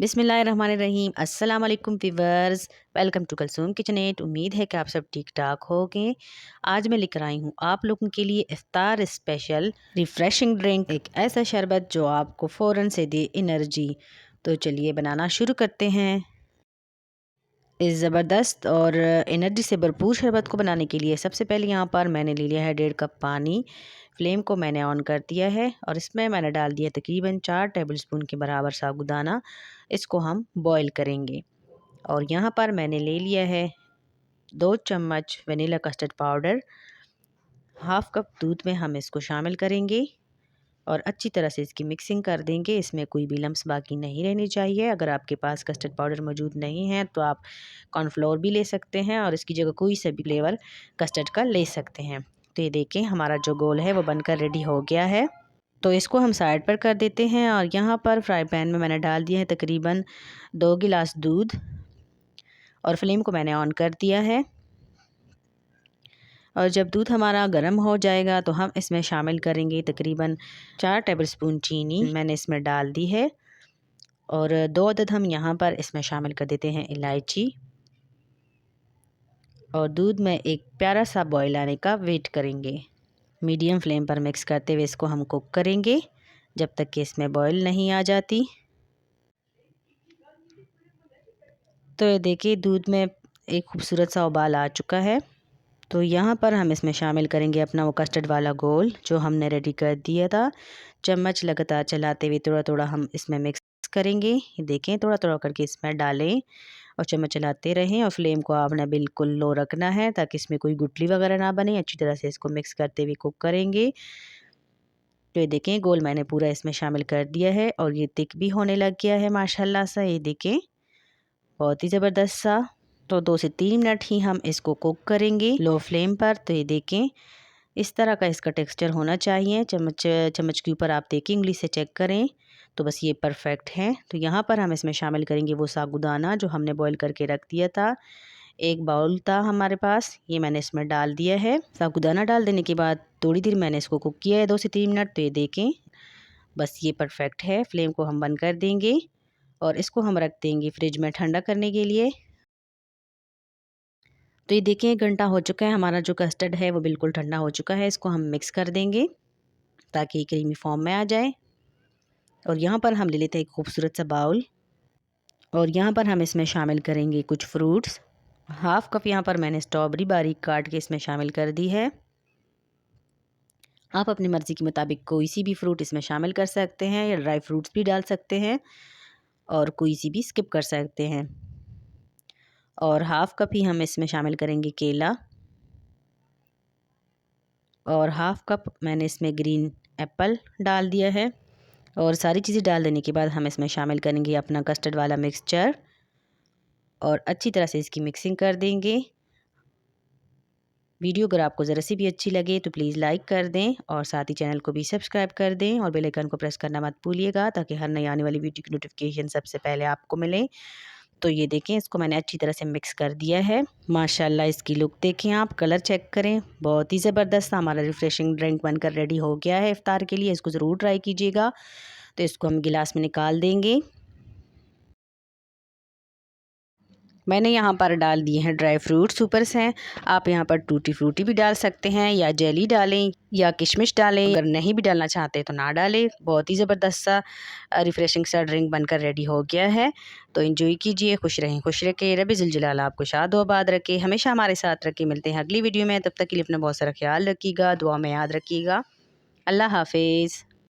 बिस्मिल्लाहिर्रहमानिर्रहीम। अस्सलाम वालेकुम viewers, welcome to Kulsoom kitchenette. उम्मीद है कि आप सब ठीक ठाक होंगे। आज मैं लेकर आई हूँ आप लोगों के लिए इफ्तार स्पेशल रिफ़्रेशिंग ड्रिंक, एक ऐसा शरबत जो आपको फ़ौरन से दे एनर्जी। तो चलिए बनाना शुरू करते हैं। इस ज़बरदस्त और एनर्जी से भरपूर शरबत को बनाने के लिए सबसे पहले यहाँ पर मैंने ले लिया है 1.5 कप पानी। फ्लेम को मैंने ऑन कर दिया है और इसमें मैंने डाल दिया तकरीबन 4 टेबलस्पून के बराबर साबूदाना। इसको हम बॉईल करेंगे। और यहाँ पर मैंने ले लिया है 2 चम्मच vanilla custard powder. Half cup दूध में हम इसको शामिल करेंगे और अच्छी तरह से इसकी मिक्सिंग कर देंगे। इसमें कोई भी लम्स बाकी नहीं रहनी चाहिए। अगर आपके पास कस्टर्ड पाउडर मौजूद नहीं है तो आप कॉर्नफ्लोर भी ले सकते हैं और इसकी जगह कोई सा भी फ्लेवर कस्टर्ड का ले सकते हैं। तो ये देखें, हमारा जो गोल है वो बनकर रेडी हो गया है। तो इसको हम साइड पर कर देते हैं और यहाँ पर फ्राई पैन में मैंने डाल दिया है तकरीबन 2 गिलास दूध और फ्लेम को मैंने ऑन कर दिया है। और जब दूध हमारा गर्म हो जाएगा तो हम इसमें शामिल करेंगे तकरीबन 4 टेबलस्पून चीनी मैंने इसमें डाल दी है। और 2 अदद हम यहाँ पर इसमें शामिल कर देते हैं इलायची। और दूध में एक प्यारा सा बॉयल आने का वेट करेंगे। मीडियम फ्लेम पर मिक्स करते हुए इसको हम कुक करेंगे जब तक कि इसमें बॉयल नहीं आ जाती। तो ये देखिए, दूध में एक खूबसूरत सा उबाल आ चुका है। तो यहाँ पर हम इसमें शामिल करेंगे अपना वो कस्टर्ड वाला घोल जो हमने रेडी कर दिया था। चम्मच लगातार चलाते हुए थोड़ा थोड़ा हम इसमें मिक्स करेंगे। ये देखें, थोड़ा थोड़ा करके इसमें डालें और चम्मच चलाते रहें। और फ्लेम को आपने बिल्कुल लो रखना है ताकि इसमें कोई गुठली वगैरह ना बने। अच्छी तरह से इसको मिक्स करते हुए कुक करेंगे। तो ये देखें, घोल मैंने पूरा इसमें शामिल कर दिया है और ये थिक भी होने लग गया है माशाल्लाह सा। ये देखें, बहुत ही ज़बरदस्त सा। तो 2 से 3 मिनट ही हम इसको कुक करेंगे लो फ्लेम पर। तो ये देखें, इस तरह का इसका टेक्सचर होना चाहिए। चम्मच के ऊपर आप देखें, उंगली से चेक करें तो बस ये परफेक्ट है। तो यहाँ पर हम इसमें शामिल करेंगे वो साबूदाना जो हमने बॉईल करके रख दिया था। एक बाउल था हमारे पास, ये मैंने इसमें डाल दिया है। साबूदाना डाल देने के बाद थोड़ी देर मैंने इसको कुक किया है, 2 से 3 मिनट। तो ये देखें, बस ये परफेक्ट है। फ्लेम को हम बंद कर देंगे और इसको हम रख देंगे फ्रिज में ठंडा करने के लिए। तो ये देखिए, 1 घंटा हो चुका है। हमारा जो कस्टर्ड है वो बिल्कुल ठंडा हो चुका है। इसको हम मिक्स कर देंगे ताकि क्रीमी फॉर्म में आ जाए। और यहाँ पर हम ले लेते हैं एक खूबसूरत सा बाउल और यहाँ पर हम इसमें शामिल करेंगे कुछ फ्रूट्स। हाफ़ कप यहाँ पर मैंने स्ट्रॉबेरी बारीक काट के इसमें शामिल कर दी है। आप अपनी मर्ज़ी के मुताबिक कोई सी भी फ्रूट इसमें शामिल कर सकते हैं या ड्राई फ्रूट्स भी डाल सकते हैं और कोई सी भी स्किप कर सकते हैं। और हाफ़ कप ही हम इसमें शामिल करेंगे केला। और हाफ़ कप मैंने इसमें ग्रीन एप्पल डाल दिया है। और सारी चीज़ें डाल देने के बाद हम इसमें शामिल करेंगे अपना कस्टर्ड वाला मिक्सचर और अच्छी तरह से इसकी मिक्सिंग कर देंगे। वीडियो अगर आपको ज़रा सी भी अच्छी लगे तो प्लीज़ लाइक कर दें और साथ ही चैनल को भी सब्सक्राइब कर दें और बेल आइकन को प्रेस करना मत भूलिएगा ताकि हर नई आने वाली वीडियो की नोटिफिकेशन सबसे पहले आपको मिले। तो ये देखें, इसको मैंने अच्छी तरह से मिक्स कर दिया है। माशाल्लाह, इसकी लुक देखें, आप कलर चेक करें, बहुत ही ज़बरदस्त। हमारा रिफ़्रेशिंग ड्रिंक बनकर रेडी हो गया है इफ्तार के लिए। इसको ज़रूर ट्राई कीजिएगा। तो इसको हम गिलास में निकाल देंगे। मैंने यहाँ पर डाल दिए हैं ड्राई फ्रूट्स ऊपर से। आप यहाँ पर टूटी फ्रूटी भी डाल सकते हैं या जेली डालें या किशमिश डालें। अगर नहीं भी डालना चाहते तो ना डालें। बहुत ही ज़बरदस्त सा रिफ़्रेशिंग सा ड्रिंक बनकर रेडी हो गया है। तो एंजॉय कीजिए, खुश रहें, खुश रखें। रब्बी ज़ुल जलाल आपको शाद व आबाद रखे, हमेशा हमारे साथ रखे। मिलते हैं अगली वीडियो में, तब तक के लिए अपना बहुत सारा ख्याल रखिएगा, दुआ में याद रखिएगा। अल्लाह हाफिज़।